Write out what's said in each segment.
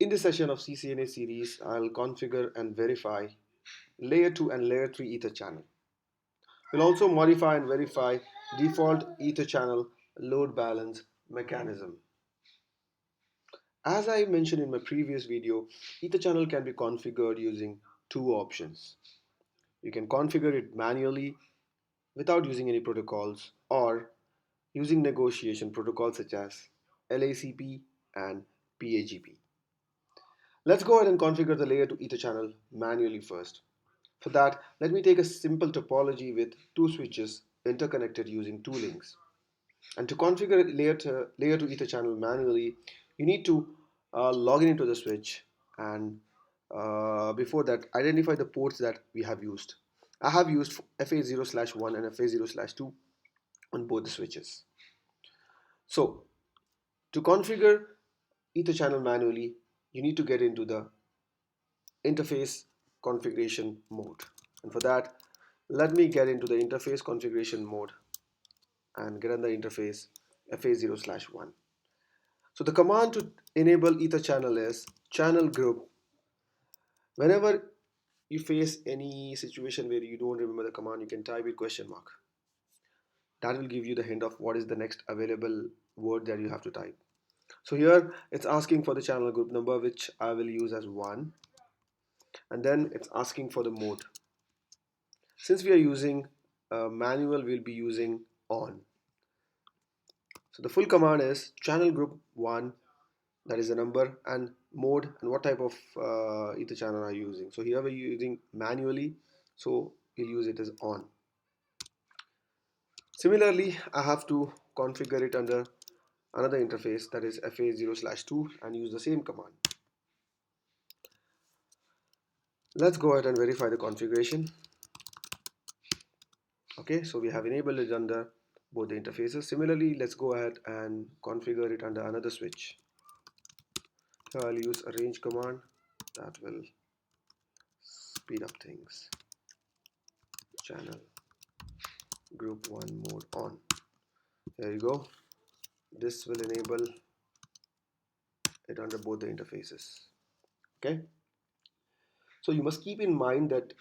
In this session of CCNA series, I'll configure and verify layer 2 and layer 3 ether channel. We'll also modify and verify default ether channel load balance mechanism. As I mentioned in my previous video, ether channel can be configured using two options. You can configure it manually without using any protocols or using negotiation protocols such as LACP and PAGP. Let's go ahead and configure the layer 2 ether channel manually first. For that, let me take a simple topology with two switches interconnected using two links. And to configure layer 2 ether channel manually, you need to log in into the switch and before that identify the ports that we have used. I have used FA0/1 and FA0/2 on both the switches. So to configure ether channel manually, you need to get into the interface configuration mode. And for that, let me get into the interface configuration mode and get on the interface FA0/1. So the command to enable ether channel is channel group. Whenever you face any situation where you don't remember the command, you can type it question mark. That will give you the hint of what is the next available word that you have to type. So here it's asking for the channel group number, which I will use as 1, and then it's asking for the mode. Since we are using manual, we'll be using on. So the full command is channel group 1, that is the number, and mode and what type of ether channel are you using. So here we're using manually, so we'll use it as on. Similarly, I have to configure it under another interface, that is FA0/2, and use the same command. Let's go ahead and verify the configuration. Okay, so we have enabled it under both the interfaces. Similarly, let's go ahead and configure it under another switch. So I'll use a range command that will speed up things. Channel group 1 mode on. There you go. This will enable it under both the interfaces. Okay, so you must keep in mind that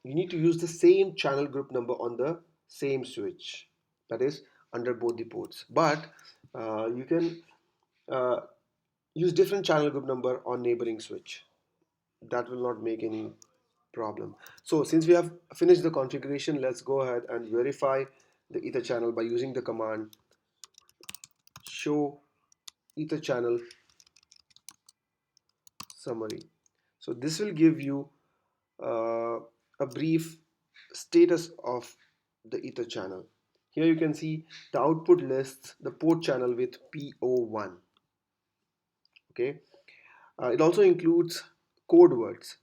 you need to use the same channel group number on the same switch, that is under both the ports, but you can use different channel group number on neighboring switch. That will not make any problem. So since we have finished the configuration, let's go ahead and verify the ether channel by using the command show ether channel summary. So this will give you a brief status of the ether channel. Here you can see the output lists the port channel with PO1. Okay, it also includes code words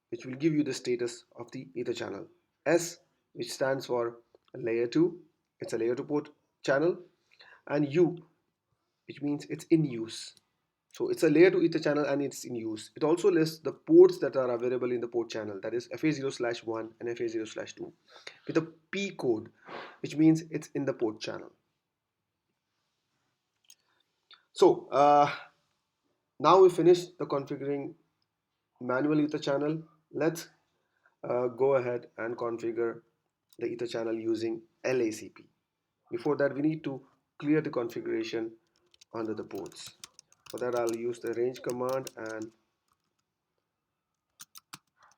which will give you the status of the ether channel. S, which stands for layer 2, it's a layer 2 port channel, and U, which means it's in use. So it's a layer 2 ether channel and it's in use. It also lists the ports that are available in the port channel, that is FA0/1 and FA0/2, with a P code, which means it's in the port channel. So now we finished the configuring manual ether channel. Let's go ahead and configure the ether channel using LACP. Before that, we need to clear the configuration under the ports. For that, I'll use the range command and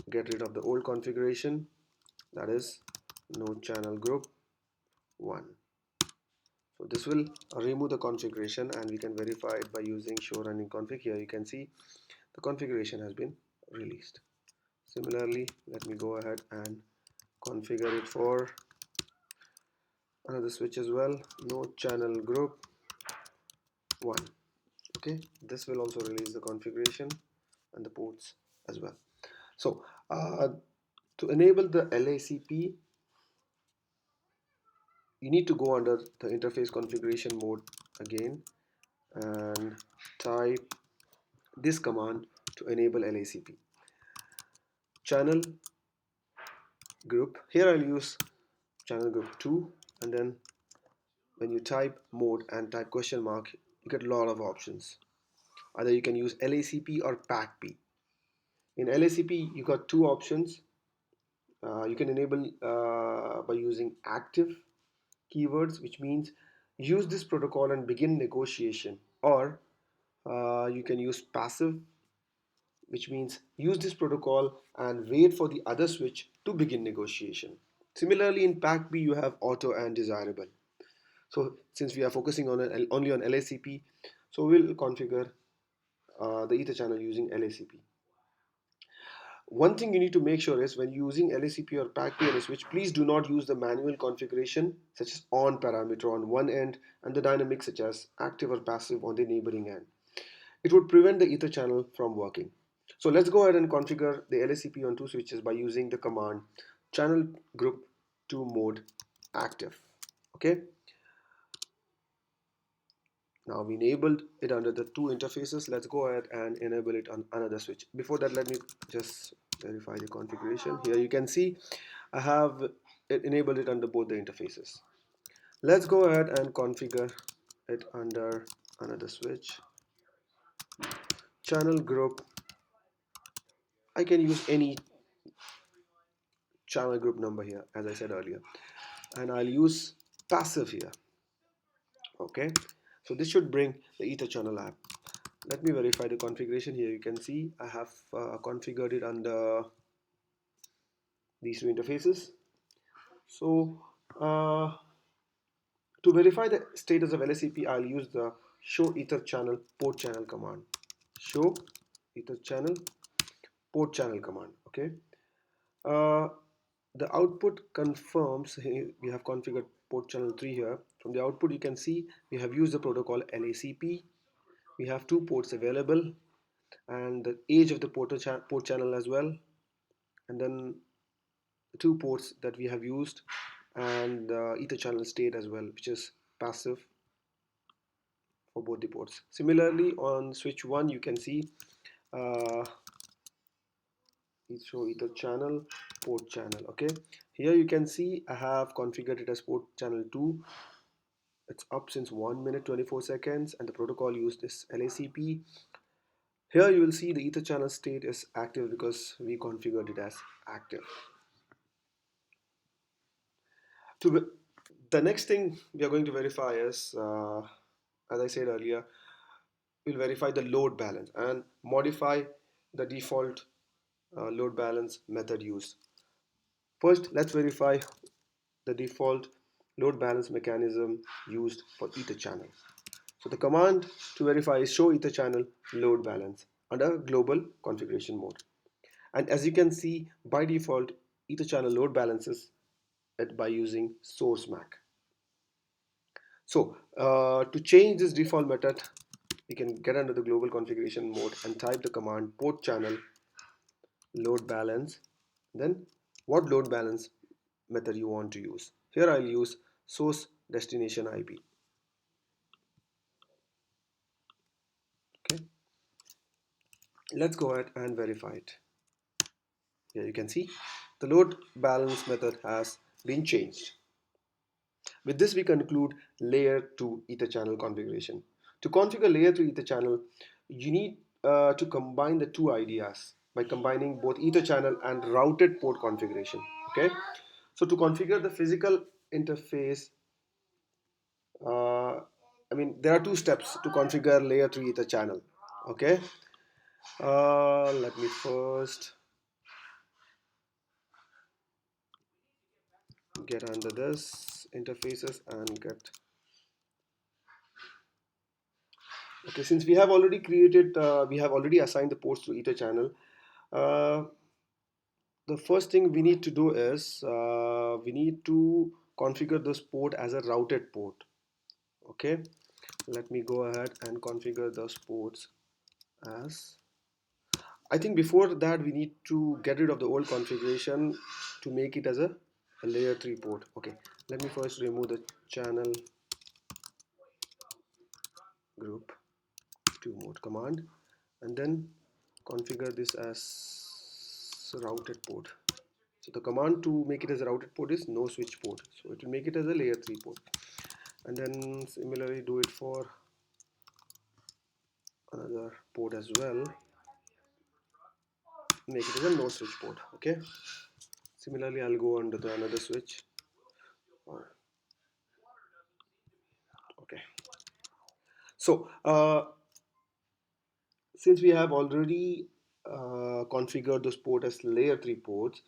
get rid of the old configuration, that is node channel group 1. So this will remove the configuration and we can verify it by using show running config. Here you can see the configuration has been released. Similarly, let me go ahead and configure it for another switch as well, node channel group 1. Okay, this will also release the configuration and the ports as well. So to enable the LACP, you need to go under the interface configuration mode again and type this command to enable LACP. Channel group, here I'll use channel group 2, and then when you type mode and type question mark, you get a lot of options. Either you can use LACP or PACP. In LACP, you got two options. You can enable by using active keywords, which means use this protocol and begin negotiation, or you can use passive, which means use this protocol and wait for the other switch to begin negotiation. Similarly, in PACB, you have auto and desirable. So since we are focusing on only on LACP, so we'll configure the Ether channel using LACP. One thing you need to make sure is when using LACP or PACP on a switch, please do not use the manual configuration such as on parameter on one end and the dynamic such as active or passive on the neighboring end. It would prevent the Ether channel from working. So let's go ahead and configure the LACP on two switches by using the command channel group to mode active. Okay. Now we enabled it under the two interfaces. Let's go ahead and enable it on another switch. Before that, let me just verify the configuration. Here you can see I have enabled it under both the interfaces. Let's go ahead and configure it under another switch. Channel group. I can use any channel group number here, as I said earlier, and I'll use passive here. Okay, so this should bring the Ether channel app. Let me verify the configuration. Here you can see I have configured it under these two interfaces. So to verify the status of LACP, I'll use the show ether channel port channel command. Show ether channel port channel command. Okay. Uh, the output confirms we have configured port channel 3 here. From the output you can see we have used the protocol LACP. We have two ports available and the age of the port channel as well, and then the two ports that we have used and the ether channel state as well, which is passive for both the ports. Similarly, on switch 1 you can see uh, show ether channel port channel. Okay, here you can see I have configured it as port channel 2. It's up since 1 minute 24 seconds and the protocol used is LACP. Here you will see the ether channel state is active because we configured it as active. The next thing we are going to verify is, as I said earlier, we'll verify the load balance and modify the default load balance method used. First, let's verify the default load balance mechanism used for ether channel. So the command to verify is show ether channel load balance under global configuration mode. And as you can see, by default, ether channel load balances it by using source MAC. So to change this default method, we can get under the global configuration mode and type the command port channel load balance, then what load balance method you want to use. Here I'll use source destination IP. Okay, let's go ahead and verify it. Here you can see the load balance method has been changed. With this we conclude layer 2 ether channel configuration. To configure layer 3 ether channel, you need to combine the two ideas by combining both ether channel and routed port configuration. Okay, so to configure the physical interface, there are two steps to configure layer 3 ether channel. Okay, let me first get under this interfaces and get. Okay, since we have already created, we have already assigned the ports to ether channel. Uh, the first thing we need to do is we need to configure this port as a routed port. Okay, let me go ahead and configure those ports as. I think before that we need to get rid of the old configuration to make it as a layer 3 port. Okay, let me first remove the channel group to mode command and then configure this as routed port. So the command to make it as a routed port is no switch port, so it will make it as a layer 3 port, and then similarly do it for another another port as well, make it as a no switch port. Okay, similarly I'll go under the another switch. Okay, so since we have already configured this port as layer 3 ports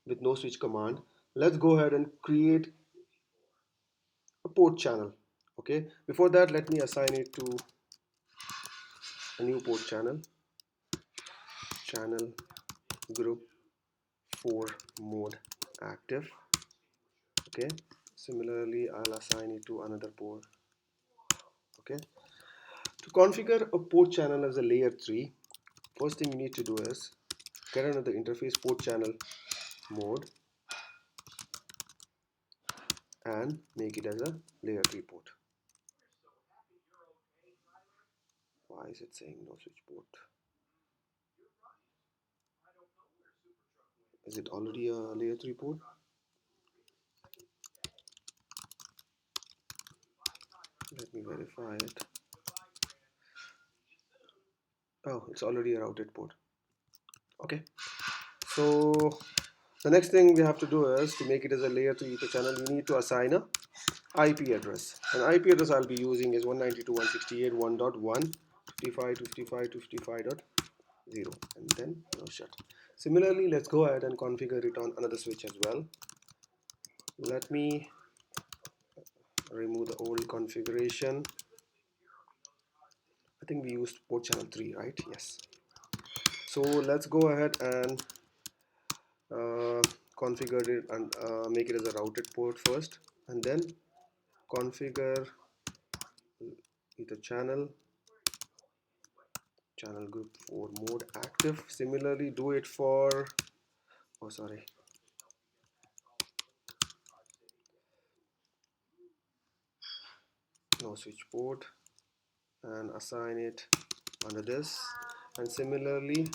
with no switch command, let's go ahead and create a port channel. Okay, before that let me assign it to a new port channel, channel group 4 mode active. Okay, similarly I'll assign it to another port. Okay, to configure a port channel as a layer 3, first thing you need to do is get another interface port channel mode and make it as a layer 3 port. Why is it saying no switch port? Is it already a layer 3 port? Let me verify it. Oh, it's already a routed port. Okay, so the next thing we have to do is to make it as a layer 3 ether channel, you need to assign a IP address. An IP address I'll be using is 192.168.1.1, 55.55.55.0, and then no shut. Similarly, let's go ahead and configure it on another switch as well. Let me remove the old configuration. I think we used port channel 3, right? Yes. So let's go ahead and uh, configure it and make it as a routed port first, and then configure ether channel group 4 mode active. Similarly do it for, oh sorry, no switch port, and assign it under this, and similarly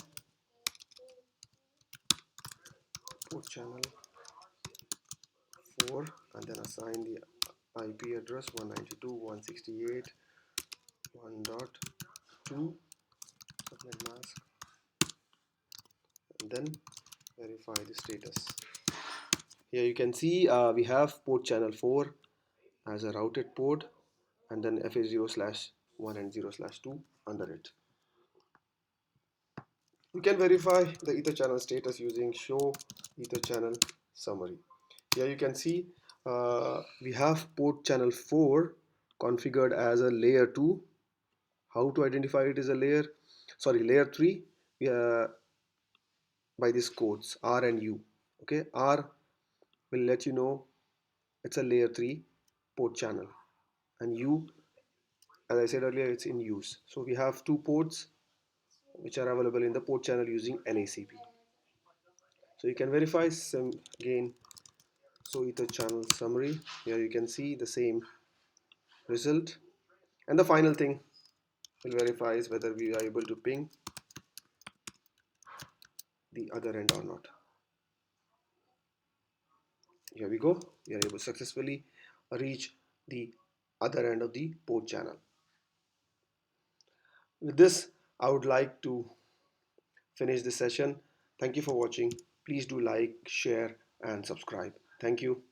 port channel 4, and then assign the IP address 192.168.1.2 subnet mask, and then verify the status. Here you can see we have port channel 4 as a routed port, and then FA0/1 and 0/2 under it. You can verify the ether channel status using show ether channel summary. Here you can see we have port channel 4 configured as a layer 2. How to identify it as a layer 3? By these codes R and U. Okay, R will let you know it's a layer 3 port channel, and U, as I said earlier, it's in use. So we have two ports which are available in the port channel using LACP. So you can verify some again. So ether channel summary, here you can see the same result, and the final thing will verify is whether we are able to ping the other end or not. Here we go, we are able to successfully reach the other end of the port channel. With this, I would like to finish this session. Thank you for watching. Please do like, share and subscribe. Thank you.